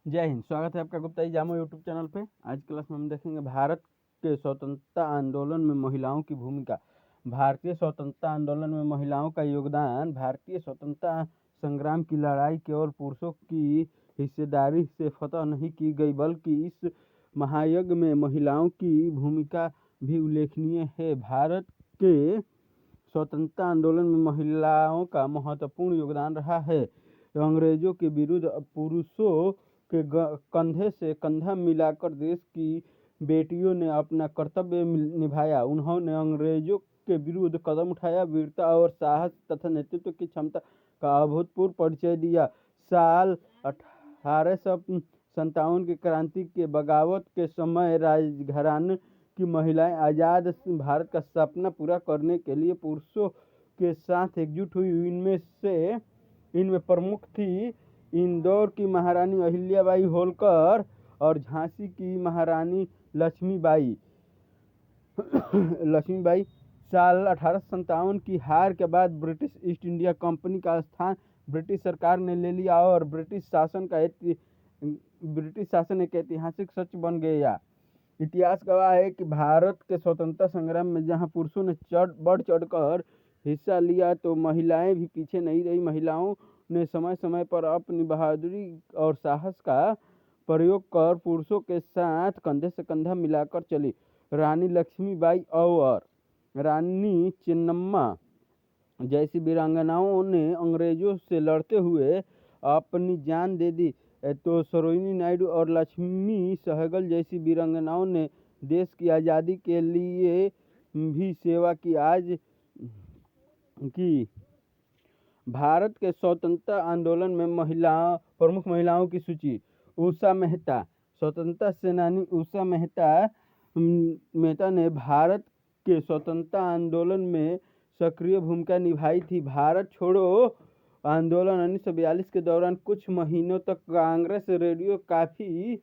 जय हिंद। स्वागत है आपका गुप्ता जी जामो यूट्यूब चैनल पे। आज क्लास में हम देखेंगे भारत के स्वतंत्रता आंदोलन में महिलाओं की भूमिका। भारतीय स्वतंत्रता आंदोलन में महिलाओं का योगदान भारतीय स्वतंत्रता संग्राम की लड़ाई केवल पुरुषों की हिस्सेदारी से फतह नहीं की गई, बल्कि इस महायज्ञ में महिलाओं की भूमिका भी उल्लेखनीय है। भारत के स्वतंत्रता आंदोलन में महिलाओं का महत्वपूर्ण योगदान रहा है। अंग्रेजों के विरुद्ध पुरुषों के कंधे से कंधा मिलाकर देश की बेटियों ने अपना कर्तव्य निभाया। उन्होंने अंग्रेजों के विरुद्ध कदम उठाया, वीरता और साहस तथा नेतृत्व की क्षमता का अभूतपूर्व परिचय दिया। साल 1857 की क्रांति के बगावत के समय राजघराने की महिलाएं आज़ाद भारत का सपना पूरा करने के लिए पुरुषों के साथ एकजुट हुई। इनमें प्रमुख थी इंदौर की महारानी अहिल्याबाई होलकर और झांसी की महारानी लक्ष्मीबाई। साल 1857 की हार के बाद ब्रिटिश ईस्ट इंडिया कंपनी का स्थान ब्रिटिश सरकार ने ले लिया और ब्रिटिश शासन एक ऐतिहासिक सच बन गया। इतिहास गवाह है कि भारत के स्वतंत्रता संग्राम में जहां पुरुषों ने बढ़ चढ़कर हिस्सा लिया, तो महिलाएं भी पीछे नहीं रही। महिलाओं ने समय समय पर अपनी बहादुरी और साहस का प्रयोग कर पुरुषों के साथ कंधे से कंधा मिलाकर चली। रानी लक्ष्मीबाई और रानी चेन्नम्मा जैसी वीरांगनाओं ने अंग्रेजों से लड़ते हुए अपनी जान दे दी, तो सरोजिनी नायडू और लक्ष्मी सहगल जैसी वीरांगनाओं ने देश की आज़ादी के लिए भी सेवा की। आज की भारत के स्वतंत्रता आंदोलन में प्रमुख महिलाओं की सूची। उषा मेहता, स्वतंत्रता सेनानी उषा मेहता ने भारत के स्वतंत्रता आंदोलन में सक्रिय भूमिका निभाई थी। भारत छोड़ो आंदोलन 1942 के दौरान कुछ महीनों तक कांग्रेस रेडियो काफी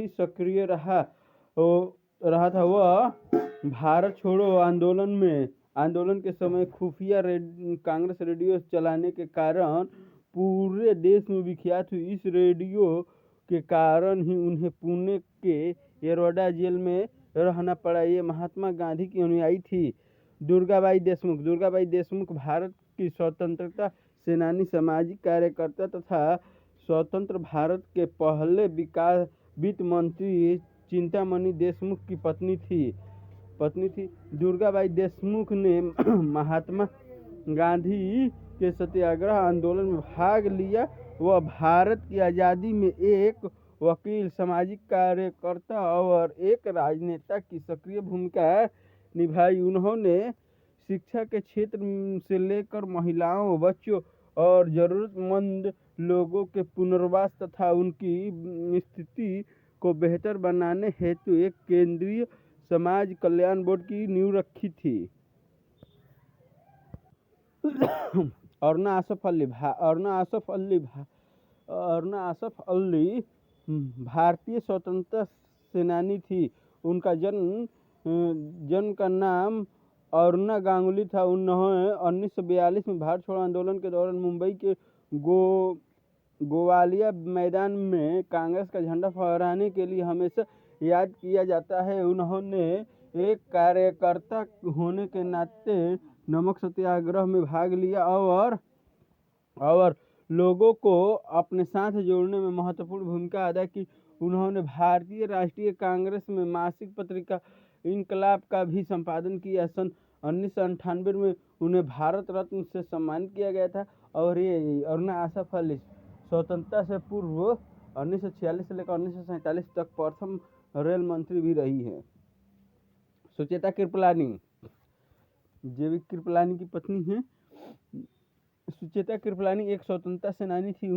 सक्रिय रहा था। वह भारत छोड़ो आंदोलन के समय खुफिया कांग्रेस रेडियो चलाने के कारण पूरे देश में विख्यात हुई। इस रेडियो के कारण ही उन्हें पुणे के येरवडा जेल में रहना पड़ा। ये महात्मा गांधी की अनुयायी थी। दुर्गाबाई देशमुख भारत की स्वतंत्रता सेनानी, सामाजिक कार्यकर्ता तथा स्वतंत्र भारत के पहले वित्त मंत्री चिंतामणि देशमुख की पत्नी थी। दुर्गाबाई देशमुख ने महात्मा गांधी के सत्याग्रह आंदोलन में भाग लिया। वह भारत की आज़ादी में एक वकील, सामाजिक कार्यकर्ता और एक राजनेता की सक्रिय भूमिका निभाई। उन्होंने शिक्षा के क्षेत्र से लेकर महिलाओं, बच्चों और जरूरतमंद लोगों के पुनर्वास तथा उनकी स्थिति को बेहतर बनाने हेतु एक केंद्रीय समाज कल्याण बोर्ड की नींव रखी थी। अरुणा आसफ अली भारतीय स्वतंत्रता सेनानी थी। उनका जन्म का नाम अरुणा गांगुली था। उन्होंने 1942 में भारत छोड़ो आंदोलन के दौरान मुंबई के गोवालिया मैदान में कांग्रेस का झंडा फहराने के लिए हमेशा याद किया जाता है। उन्होंने एक कार्यकर्ता होने के नाते नमक सत्याग्रह में भाग लिया और लोगों को अपने साथ जोड़ने में महत्वपूर्ण भूमिका अदा की। उन्होंने भारतीय राष्ट्रीय कांग्रेस में मासिक पत्रिका इनकलाब का भी संपादन किया। सन 1998 में उन्हें भारत रत्न से सम्मानित किया गया था। और ये अरुणा आसफ अली स्वतंत्रता से पूर्व 1946 से लेकर 1947 तक प्रथम रेल मंत्री भी रही है। सुचेता कृपलानी जेवी कृपलानी की पत्नी है। सुचेता कृपलानी एक स्वतंत्रता सेनानी थी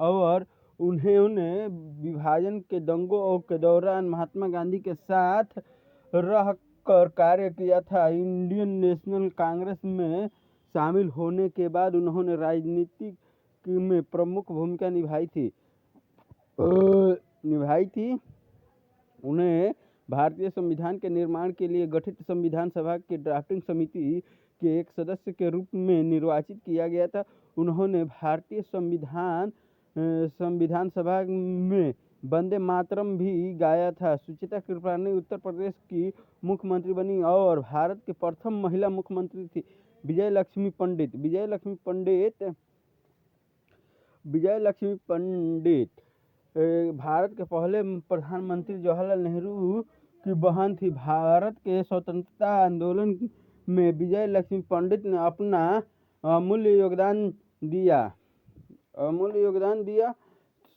और उन्होंने विभाजन के दंगों के दौरान महात्मा गांधी के साथ रहकर कार्य किया था। इंडियन नेशनल कांग्रेस में शामिल होने के बाद उन्होंने राजनीति में प्रमुख भूमिका निभाई थी। उन्हें भारतीय संविधान के निर्माण के लिए गठित संविधान सभा की ड्राफ्टिंग समिति के एक सदस्य के रूप में निर्वाचित किया गया था। उन्होंने भारतीय संविधान संविधान सभा में वंदे मातरम भी गाया था। सुचित्रा कृपलानी उत्तर प्रदेश की मुख्यमंत्री बनी और भारत के प्रथम महिला मुख्यमंत्री थी। विजय लक्ष्मी पंडित भारत के पहले प्रधानमंत्री जवाहरलाल नेहरू की बहन थी। भारत के स्वतंत्रता आंदोलन में विजय लक्ष्मी पंडित ने अपना अमूल्य योगदान दिया।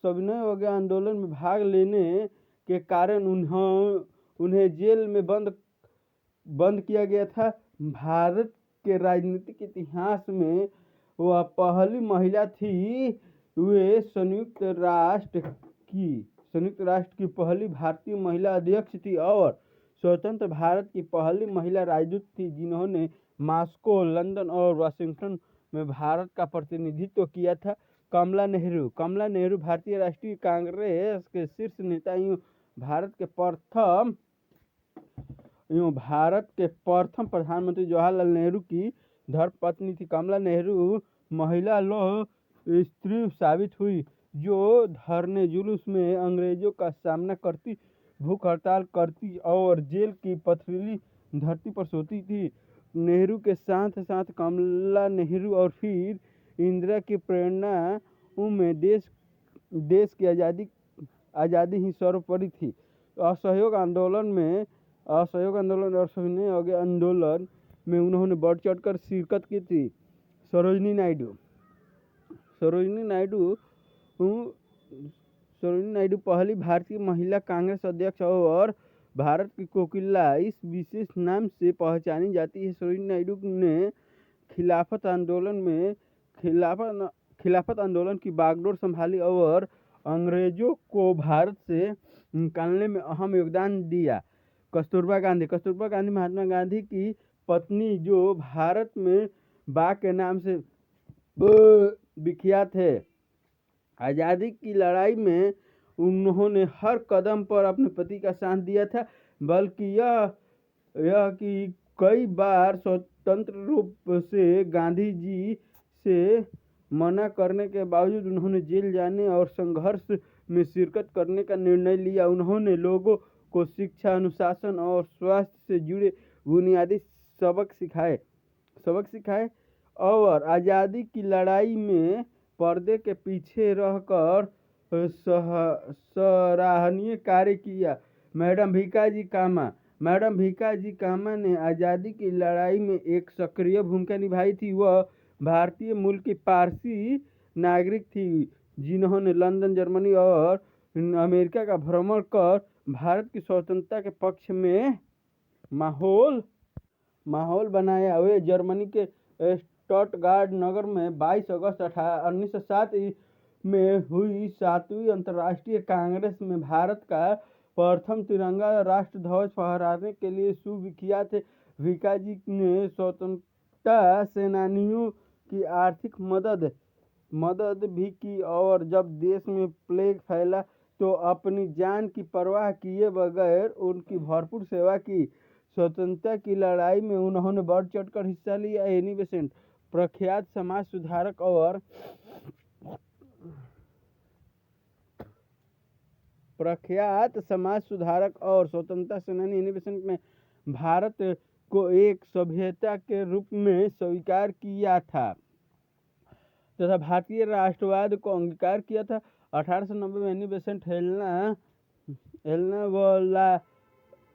सविनय अवज्ञा आंदोलन में भाग लेने के कारण उन्हें जेल में बंद किया गया था। भारत के राजनीतिक इतिहास में वह पहली महिला थी। वे संयुक्त राष्ट्र की पहली भारतीय महिला अध्यक्ष थी और स्वतंत्र भारत की पहली महिला राजदूत थी, जिन्होंने मॉस्को, लंदन और वाशिंगटन में भारत का प्रतिनिधित्व किया था। कमला नेहरू भारतीय राष्ट्रीय कांग्रेस के शीर्ष नेता एवं भारत के प्रथम प्रधानमंत्री जवाहरलाल नेहरू की धर्मपत्नी थी। कमला नेहरू महिला लौह स्त्री साबित हुई, जो धरने जुलूस में अंग्रेजों का सामना करती, भूख हड़ताल करती और जेल की पथरीली धरती पर सोती थी। नेहरू के साथ साथ कमला नेहरू और फिर इंदिरा की प्रेरणा में देश की आज़ादी ही सर्वोपरि थी। असहयोग आंदोलन और सविनय अवज्ञा आंदोलन में उन्होंने बढ़ चढ़कर शिरकत की थी। सरोजिनी नायडू पहली भारतीय महिला कांग्रेस अध्यक्ष और भारत की कोकिला इस विशेष नाम से पहचानी जाती है। सरोजिनी नायडू ने खिलाफत आंदोलन की बागडोर संभाली और अंग्रेजों को भारत से निकालने में अहम योगदान दिया। कस्तूरबा गांधी महात्मा गांधी की पत्नी, जो भारत में बा के नाम से विख्यात है। आज़ादी की लड़ाई में उन्होंने हर कदम पर अपने पति का साथ दिया था, बल्कि यह कि कई बार स्वतंत्र रूप से गांधी जी से मना करने के बावजूद उन्होंने जेल जाने और संघर्ष में शिरकत करने का निर्णय लिया। उन्होंने लोगों को शिक्षा, अनुशासन और स्वास्थ्य से जुड़े बुनियादी सबक सिखाए और आज़ादी की लड़ाई में पर्दे के पीछे रहकर सराहनीय कार्य किया। मैडम भीकाजी कामा ने आज़ादी की लड़ाई में एक सक्रिय भूमिका निभाई थी। वह भारतीय मूल की पारसी नागरिक थी, जिन्होंने लंदन, जर्मनी और अमेरिका का भ्रमण कर भारत की स्वतंत्रता के पक्ष में माहौल बनाया। वे जर्मनी के स्टटगार्ट नगर में 22 अगस्त 1907 में हुई 7वीं अंतर्राष्ट्रीय कांग्रेस में भारत का प्रथम तिरंगा राष्ट्र ध्वज फहराने के लिए सुविख्यात थे। भीकाजी ने स्वतंत्रता सेनानियों की आर्थिक मदद भी की और जब देश में प्लेग फैला तो अपनी जान की परवाह किए बगैर उनकी भरपूर सेवा की। स्वतंत्रता की लड़ाई में उन्होंने बढ़ चढ़कर हिस्सा लिया। एनी बेसेंट प्रख्यात समाज सुधारक और स्वतंत्रता सेनानी एनी बेसेंट ने भारत को एक सभ्यता के रूप में स्वीकार किया था तथा भारतीय राष्ट्रवाद को अंगीकार किया था। 1890 में एनी बेसेंट हेलेना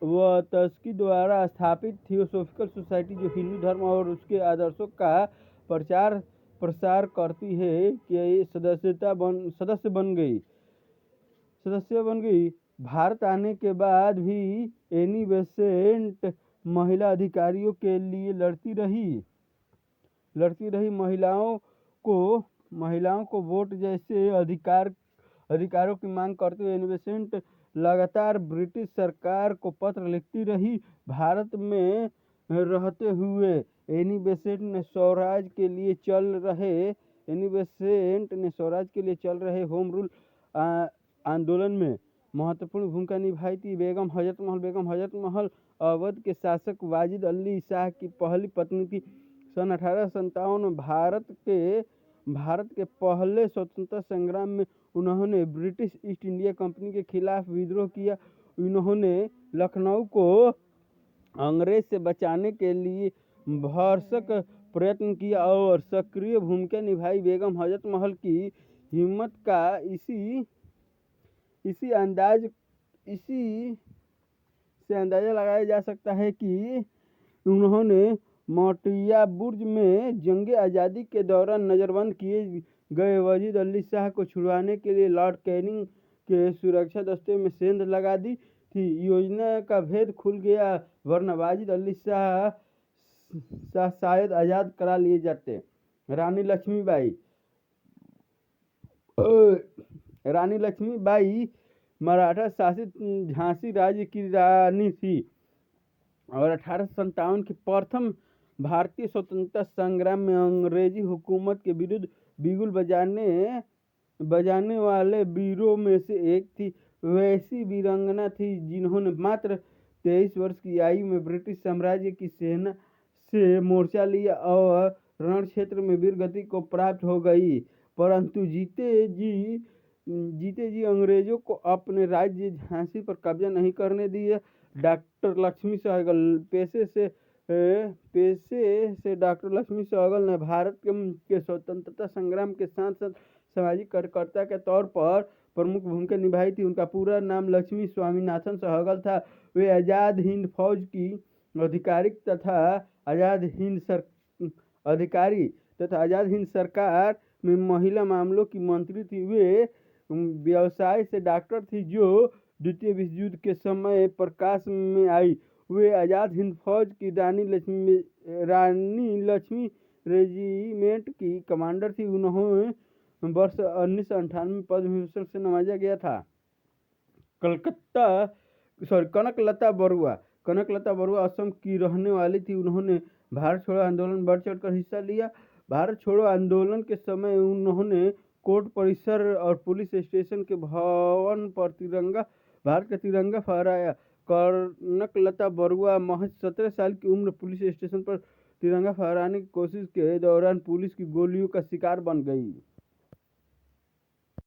ब्लावात्स्की द्वारा स्थापित थियोसॉफिकल सोसाइटी, जो हिंदू धर्म और उसके आदर्शों का प्रचार प्रसार करती है, कि सदस्य बन गई। भारत आने के बाद भी एनी बेसेंट महिला अधिकारों के लिए लड़ती रही। महिलाओं को वोट जैसे अधिकारों की मांग करते हुए एनी बेसेंट लगातार ब्रिटिश सरकार को पत्र लिखती रही। भारत में रहते हुए एनी बेसेंट ने स्वराज के लिए चल रहे होम रूल आंदोलन में महत्वपूर्ण भूमिका निभाई थी। बेगम हजरत महल अवध के शासक वाजिद अली शाह की पहली पत्नी थी। सन 1857 में भारत के भारत के पहले स्वतंत्रता संग्राम में उन्होंने ब्रिटिश ईस्ट इंडिया कंपनी के खिलाफ विद्रोह किया। उन्होंने लखनऊ को अंग्रेज से बचाने के लिए भरसक प्रयत्न किया और सक्रिय भूमिका निभाई। बेगम हजरत महल की हिम्मत का इसी अंदाज इसी से अंदाजा लगाया जा सकता है कि उन्होंने मोटिया बुर्ज में जंग आज़ादी के दौरान नज़रबंद किए गए वजीद अली शाह को छुड़वाने के लिए लॉर्ड कैनिंग के सुरक्षा दस्ते में सेंध लगा दी थी। योजना का भेद खुल गया, वरना वाजिद अली शाह शायद आज़ाद करा लिए जाते। रानी लक्ष्मीबाई मराठा शासित झांसी राज्य की रानी थी और 1857 के प्रथम भारतीय स्वतंत्रता संग्राम में अंग्रेजी हुकूमत के विरुद्ध बिगुल बजाने वाले वीरों में से एक थी। वैसी वीरांगना थी जिन्होंने मात्र 23 वर्ष की आयु में ब्रिटिश साम्राज्य की सेना से मोर्चा लिया और रण क्षेत्र में वीर गति को प्राप्त हो गई, परंतु जीते जी अंग्रेजों को अपने राज्य झांसी पर कब्जा नहीं करने दिया। डॉक्टर लक्ष्मी सहगल पेशे से डॉक्टर लक्ष्मी सहगल ने भारत के स्वतंत्रता संग्राम के साथ साथ सामाजिक कार्यकर्ता के तौर पर प्रमुख भूमिका निभाई थी। उनका पूरा नाम लक्ष्मी स्वामीनाथन सहगल था। वे आज़ाद हिंद फौज की अधिकारी तथा आज़ाद हिंद सरकार में महिला मामलों की मंत्री थी। वे व्यवसाय से डॉक्टर थी जो द्वितीय विश्व युद्ध के समय प्रकाश में आई। वे आज़ाद हिंद फौज की रानी लक्ष्मी रेजिमेंट की कमांडर थी। उन्हें वर्ष 1998 में पद्म विभूषण से नवाजा गया था। कनकलता बरुआ असम की रहने वाली थी। उन्होंने भारत छोड़ो आंदोलन में बढ़ चढ़कर हिस्सा लिया। भारत छोड़ो आंदोलन के समय उन्होंने कोर्ट परिसर और पुलिस स्टेशन के भवन पर भारत का तिरंगा फहराया। कनकलता बरुआ महज 17 साल की उम्र पुलिस स्टेशन पर तिरंगा फहराने की कोशिश के दौरान पुलिस की गोलियों का शिकार बन गई।